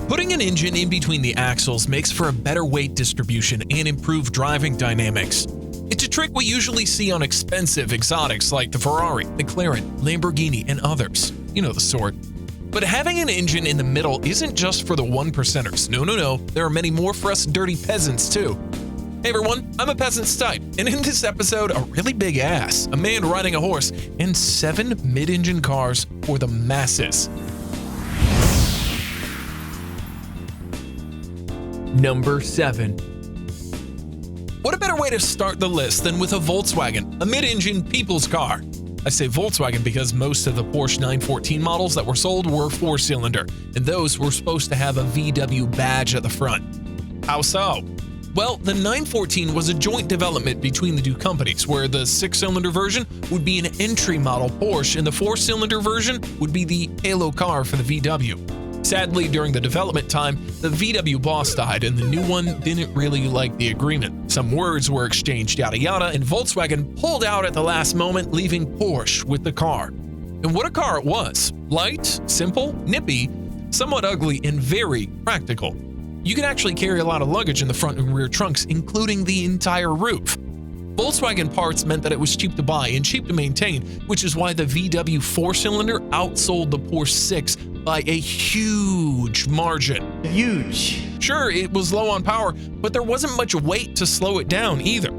Putting an engine in between the axles makes for a better weight distribution and improved driving dynamics. It's a trick we usually see on expensive exotics like the Ferrari, McLaren, Lamborghini, and others. You know the sort. But having an engine in the middle isn't just for the one percenters. No. There are many more for us dirty peasants too. Hey everyone, I'm a peasant's type, and in this episode, a really big ass, a man riding a horse, and 7 mid-engine cars for the masses. Number 7. What a better way to start the list than with a Volkswagen, a mid-engine people's car. I say Volkswagen because most of the Porsche 914 models that were sold were 4-cylinder, and those were supposed to have a VW badge at the front. How so? Well, the 914 was a joint development between the two companies, where the 6-cylinder version would be an entry-model Porsche and the 4-cylinder version would be the halo car for the VW. Sadly, during the development time, the VW boss died and the new one didn't really like the agreement. Some words were exchanged yada yada, and Volkswagen pulled out at the last moment, leaving Porsche with the car. And what a car it was! Light, simple, nippy, somewhat ugly, and very practical. You can actually carry a lot of luggage in the front and rear trunks, including the entire roof. Volkswagen parts meant that it was cheap to buy and cheap to maintain, which is why the VW 4-cylinder outsold the Porsche 6 by a huge margin. Huge. Sure, it was low on power, but there wasn't much weight to slow it down either.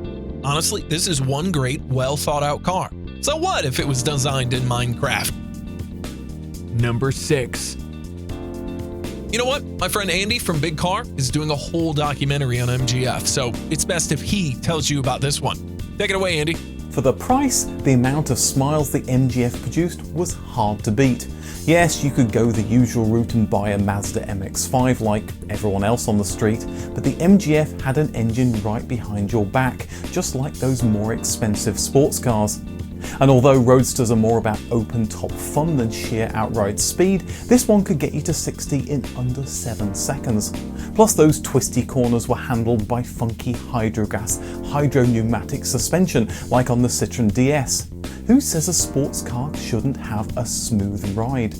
Honestly, this is one great, well-thought-out car. So what if it was designed in Minecraft? Number 6. You know what? My friend Andy from Big Car is doing a whole documentary on MGF, so it's best if he tells you about this one. Take it away, Andy. For the price, the amount of smiles the MGF produced was hard to beat. Yes, you could go the usual route and buy a Mazda MX-5 like everyone else on the street, but the MGF had an engine right behind your back, just like those more expensive sports cars. And although roadsters are more about open-top fun than sheer outright speed, this one could get you to 60 in under 7 seconds. Plus those twisty corners were handled by funky hydro-pneumatic suspension like on the Citroën DS. Who says a sports car shouldn't have a smooth ride?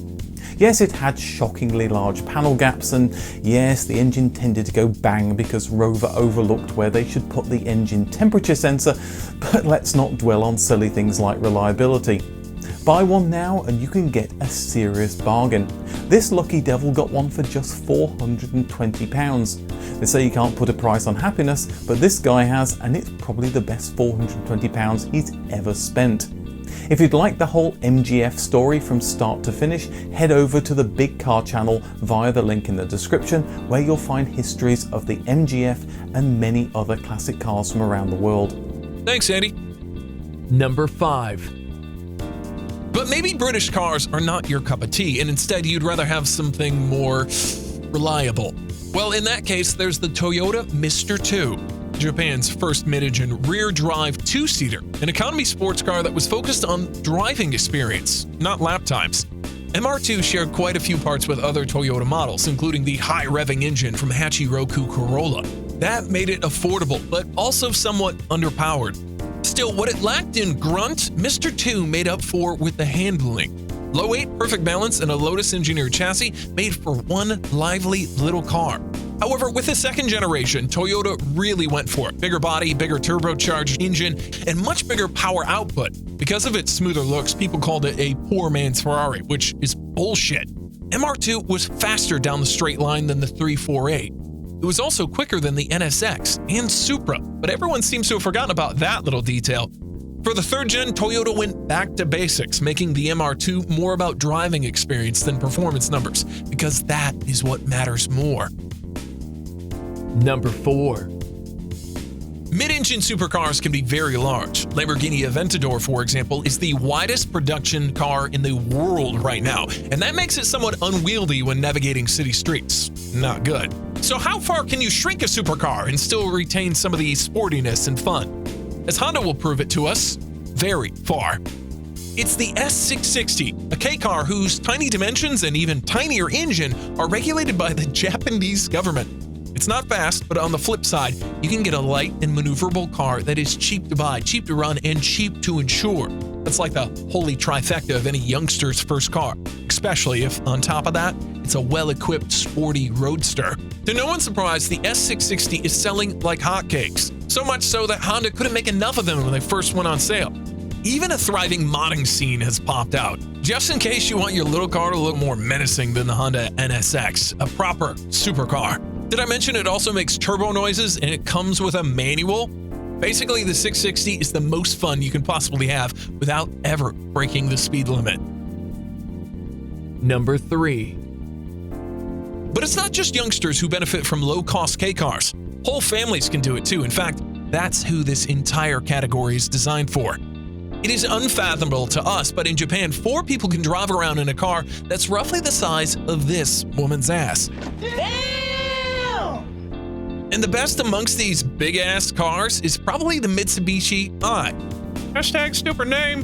Yes, it had shockingly large panel gaps, and yes, the engine tended to go bang because Rover overlooked where they should put the engine temperature sensor, but let's not dwell on silly things like reliability. Buy one now and you can get a serious bargain. This lucky devil got one for just £420. They say you can't put a price on happiness, but this guy has, and it's probably the best £420 he's ever spent. If you'd like the whole MGF story from start to finish, head over to the Big Car channel via the link in the description, where you'll find histories of the MGF and many other classic cars from around the world. Thanks, Andy. Number 5. But maybe British cars are not your cup of tea, and instead you'd rather have something more reliable. Well, in that case, there's the Toyota Mr. 2. Japan's first mid-engine rear-drive 2-seater, an economy sports car that was focused on driving experience, not lap times. MR2 shared quite a few parts with other Toyota models, including the high-revving engine from Hachiroku Corolla. That made it affordable, but also somewhat underpowered. Still, what it lacked in grunt, Mr. 2 made up for with the handling. Low weight, perfect balance, and a Lotus-engineered chassis made for one lively little car. However, with the second generation, Toyota really went for it. Bigger body, bigger turbocharged engine, and much bigger power output. Because of its smoother looks, people called it a poor man's Ferrari, which is bullshit. MR2 was faster down the straight line than the 348. It was also quicker than the NSX and Supra, but everyone seems to have forgotten about that little detail. For the third gen, Toyota went back to basics, making the MR2 more about driving experience than performance numbers, because that is what matters more. Number 4. Mid-engine supercars can be very large. Lamborghini Aventador, for example, is the widest production car in the world right now, and that makes it somewhat unwieldy when navigating city streets. Not good. So how far can you shrink a supercar and still retain some of the sportiness and fun? As Honda will prove it to us, very far. It's the S660, a K-car whose tiny dimensions and even tinier engine are regulated by the Japanese government. It's not fast, but on the flip side, you can get a light and maneuverable car that is cheap to buy, cheap to run, and cheap to insure. That's like the holy trifecta of any youngster's first car, especially if, on top of that, It's a well-equipped, sporty roadster. To no one's surprise, the S660 is selling like hotcakes. So much so that Honda couldn't make enough of them when they first went on sale. Even a thriving modding scene has popped out, just in case you want your little car to look more menacing than the Honda NSX, a proper supercar. Did I mention it also makes turbo noises and it comes with a manual? Basically, the 660 is the most fun you can possibly have without ever breaking the speed limit. Number 3. But it's not just youngsters who benefit from low-cost K-cars. Whole families can do it too. In fact, that's who this entire category is designed for. It is unfathomable to us, but in Japan, 4 people can drive around in a car that's roughly the size of this woman's ass. And the best amongst these big-ass cars is probably the Mitsubishi i. Hashtag stupid name.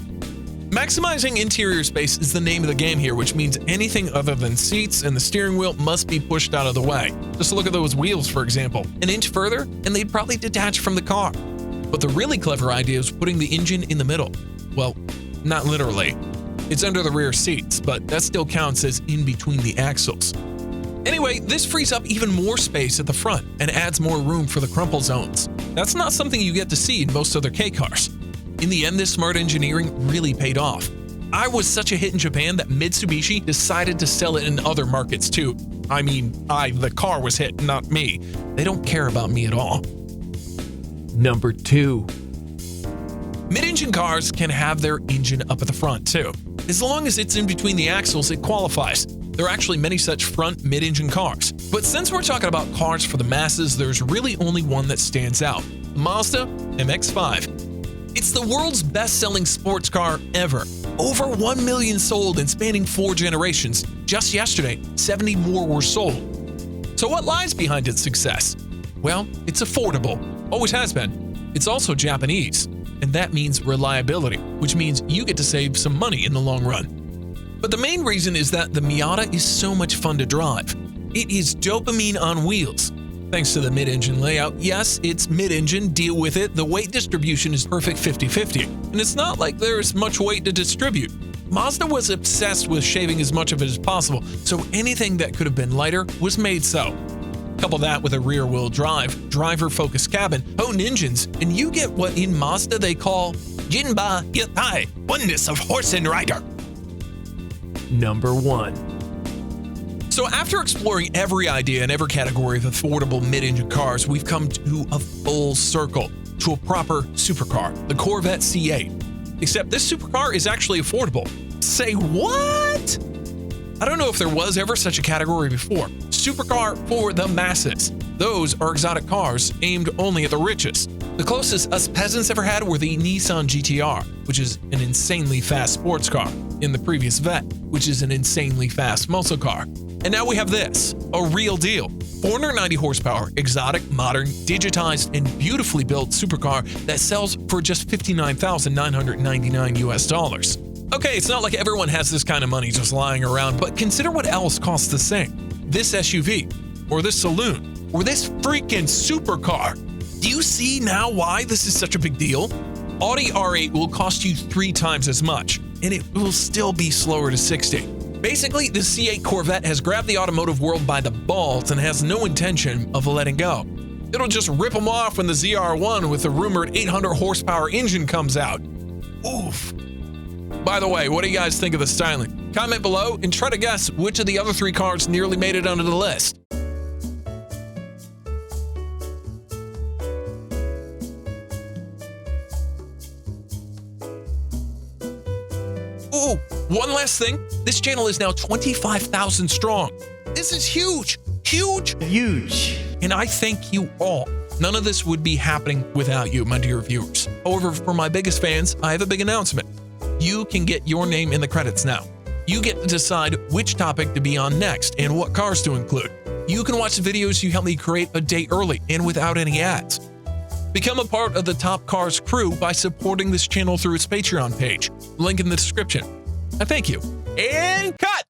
Maximizing interior space is the name of the game here, which means anything other than seats and the steering wheel must be pushed out of the way. Just look at those wheels, for example. An inch further, and they'd probably detach from the car. But the really clever idea is putting the engine in the middle. Well, not literally. It's under the rear seats, but that still counts as in between the axles. Anyway, this frees up even more space at the front and adds more room for the crumple zones. That's not something you get to see in most other K-cars. In the end, this smart engineering really paid off. I was such a hit in Japan that Mitsubishi decided to sell it in other markets too. I mean, the car was hit, not me. They don't care about me at all. Number 2. Mid-engine cars can have their engine up at the front too. As long as it's in between the axles, it qualifies. There are actually many such front mid-engine cars. But since we're talking about cars for the masses, there's really only one that stands out: Mazda MX-5. It's the world's best-selling sports car ever. Over 1 million sold and spanning 4 generations. Just yesterday, 70 more were sold. So what lies behind its success? Well, it's affordable. Always has been. It's also Japanese. And that means reliability, which means you get to save some money in the long run. But the main reason is that the Miata is so much fun to drive. It is dopamine on wheels. Thanks to the mid-engine layout, yes, it's mid-engine, deal with it, the weight distribution is perfect 50-50, and it's not like there's much weight to distribute. Mazda was obsessed with shaving as much of it as possible, so anything that could have been lighter was made so. Couple that with a rear-wheel drive, driver-focused cabin, potent engines, and you get what in Mazda they call Jinba Yatai, oneness of horse and rider. Number 1. So after exploring every idea in every category of affordable mid-engine cars, we've come to a full circle to a proper supercar, the Corvette C8. Except this supercar is actually affordable. Say what? I don't know if there was ever such a category before. Supercar for the masses. Those are exotic cars aimed only at the richest. The closest us peasants ever had were the Nissan GTR, which is an insanely fast sports car, and the previous Vet, which is an insanely fast muscle car. And now we have this, a real deal. 490 horsepower, exotic, modern, digitized, and beautifully built supercar that sells for just $59,999 US. Okay, it's not like everyone has this kind of money just lying around, but consider what else costs the same. This SUV, or this saloon, or this freaking supercar. Do you see now why this is such a big deal? Audi R8 will cost you 3 times as much, and it will still be slower to 60. Basically, the C8 Corvette has grabbed the automotive world by the balls and has no intention of letting go. It'll just rip them off when the ZR1 with the rumored 800 horsepower engine comes out. Oof. By the way, what do you guys think of the styling? Comment below and try to guess which of the other 3 cars nearly made it onto the list. Ooh, one last thing. This channel is now 25,000 strong. This is huge, huge, huge. And I thank you all. None of this would be happening without you, my dear viewers. However, for my biggest fans, I have a big announcement. You can get your name in the credits now. You get to decide which topic to be on next and what cars to include. You can watch the videos you helped me create a day early and without any ads. Become a part of the Top Cars crew by supporting this channel through its Patreon page. Link in the description. I thank you. And cut!